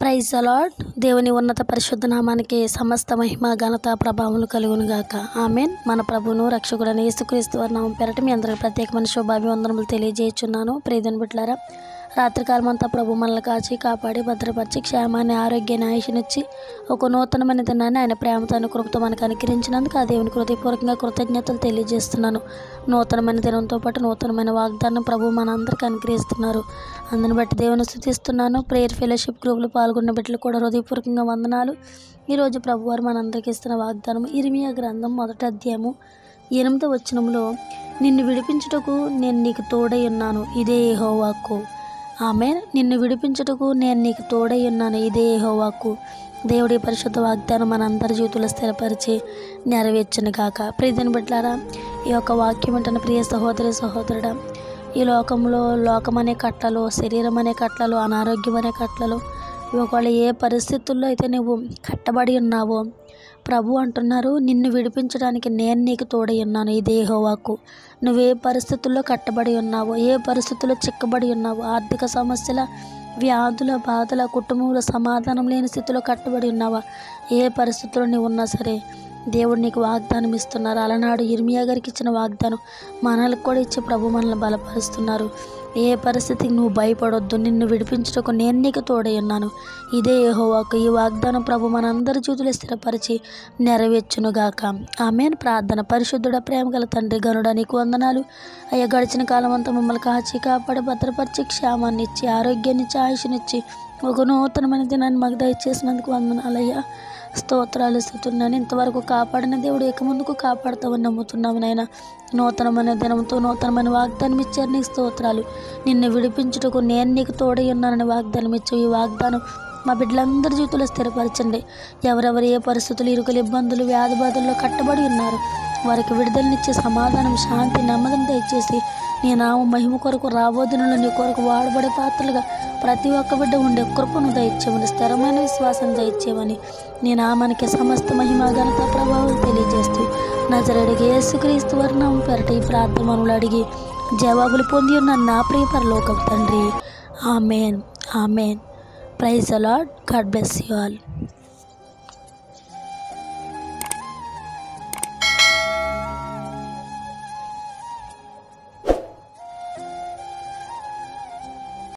Praise the lord. దేవుని ఉన్నత పరిశుద్ధ నామానికి సమస్త మహిమ ఘనత ప్రభావములు కలుగును గాక. ఆమేన్. మన ప్రభువును రక్షకుడైన యేసుక్రీస్తు వారి నామం పేరట మీ అందరికీ ప్రత్యేకమైన శుభాభివందనములు తెలియజేయుచున్నాను. ప్రియమైన బిడ్డలారా, రాత్రికాలం అంతా ప్రభు మనల్ని కాచి కాపాడి భద్రపరిచి క్షేమాన్ని ఆరోగ్యాన్ని ఆయుషనిచ్చి ఒక నూతనమైన దినాన్ని ఆయన ప్రేమతో కృపతో మనకు అనుగ్రహించినందుకు ఆ దేవునికి హృదయపూర్వకంగా కృతజ్ఞతలు తెలియజేస్తున్నాను. నూతనమైన దినంతో పాటు నూతనమైన వాగ్దానం ప్రభు మనందరికీ అనుగ్రహిస్తున్నారు. అందుని బట్టి దేవుని స్తుతిస్తున్నాను. ప్రేయర్ ఫెలోషిప్ గ్రూపులు పాల్గొన్న బిడ్డలు కూడా హృదయపూర్వకంగా వందనాలు. ఈరోజు ప్రభువారు మనందరికీ ఇస్తున్న వాగ్దానం ఇర్మీయా గ్రంథం 1వ అధ్యాయము 8వ వచనంలో, నిన్ను విడిపించుటకు నేను నీకు తోడై ఉన్నాను, ఇదే యెహోవా వాక్కు. ఆమేన్. నిన్ను విడిపించుటకు నేను నీకు తోడై ఉన్నాను, ఇదే యెహోవా వాక్కు. దేవుడి పరిశుద్ధ వాగ్దానం మనందరి జీవితంలో స్థిరపరిచి నెరవేర్చును గాక. ప్రియమైన బిడ్డలారా, ఈ యొక్క వాక్యం వింటున్న ప్రియ సహోదరి సహోదరుడా, ఈ లోకంలో లోకమనే కట్టలు, శరీరం అనే కట్టలు, అనారోగ్యం అనే కట్టలు, ఒకవేళ ఏ పరిస్థితుల్లో అయితే నువ్వు కట్టబడి ఉన్నావో ప్రభు అంటున్నారు, నిన్ను విడిపించడానికి నేను నీకు తోడై ఉన్నాను, ఇదే యెహోవా వాక్కు. నువ్వే పరిస్థితుల్లో కట్టబడి ఉన్నావో, ఏ పరిస్థితుల్లో చిక్కబడి ఉన్నావో, ఆర్థిక సమస్యల, వ్యాధుల, బాధల, కుటుంబంలో సమాధానం లేని స్థితిలో కట్టబడి ఉన్నావా, ఏ పరిస్థితుల్లో నువ్వు ఉన్నా సరే దేవుడు నీకు వాగ్దానం ఇస్తున్నారు. అలనాడు ఇర్మీయా గారికి ఇచ్చిన వాగ్దానం మనల్ని కూడా ఇచ్చి ప్రభు మనల్ని బలపరుస్తున్నారు. ఏ పరిస్థితికి నువ్వు భయపడొద్దు, నిన్ను విడిపించుటకు నేను నీకు తోడై ఉన్నాను, ఇదే యెహోవా వాక్కు. ఈ వాగ్దానం ప్రభు మనందరి జీవితంలో స్థిరపరిచి నెరవేర్చునుగాక. ఆమేన్. ప్రార్థన. పరిశుద్ధుడ ప్రేమ గల తండ్రి, గనుడా నీకు వందనాలు అయ్యా. గడిచిన కాలం అంతా మమ్మల్ని కాచి కాపాడి భద్రపరిచి క్షేమాన్ని ఇచ్చి ఆరోగ్యాన్ని ఇచ్చి ఆయుషనిచ్చి ఒక నూతనమైన దినాన్ని మాకు దయచేసినందుకు వందనాలయ్యా. స్తోత్రాలు స్తుతున్నాను. ఇంతవరకు కాపాడిన దేవుడు ఇక ముందుకు కాపాడుతామని నమ్ముతున్నాము నాయన. నూతనమైన దినంతో నూతనమైన వాగ్దానం ఇచ్చారు, నీకు స్తోత్రాలు. నిన్ను విడిపించుటకు నేను నీకు తోడై ఉన్నానని వాగ్దానం ఇచ్చావు. ఈ వాగ్దానం మా బిడ్డలందరి జీవితంలో స్థిరపరచండి. ఎవరెవరు ఏ పరిస్థితులు, ఇరుకులు, ఇబ్బందులు, వ్యాధి బాధల్లో కట్టబడి ఉన్నారు వారికి విడుదలనిచ్చే సమాధానం, శాంతి, నెమ్మదిని దయచేసి నీ నామ మహిమ కొరకు రాబోదినలో నీ కొరకు వాడబడే పాత్రలుగా ప్రతి ఒక్క బిడ్డ ఉండే కృపను దయచేయమని, స్థిరమైన విశ్వాసం దయచేయమని నీ నామానికి సమస్త మహిమ ఘనత ప్రభావం తెలియజేస్తూ నజరేయుడైన యేసుక్రీస్తు వారి నామం పేరట ఈ ప్రార్థనలు అడిగి జవాబులు పొంది ఉన్న నా ప్రియ పరలోకపు తండ్రి. Amen. Amen. Praise the Lord. God bless you all.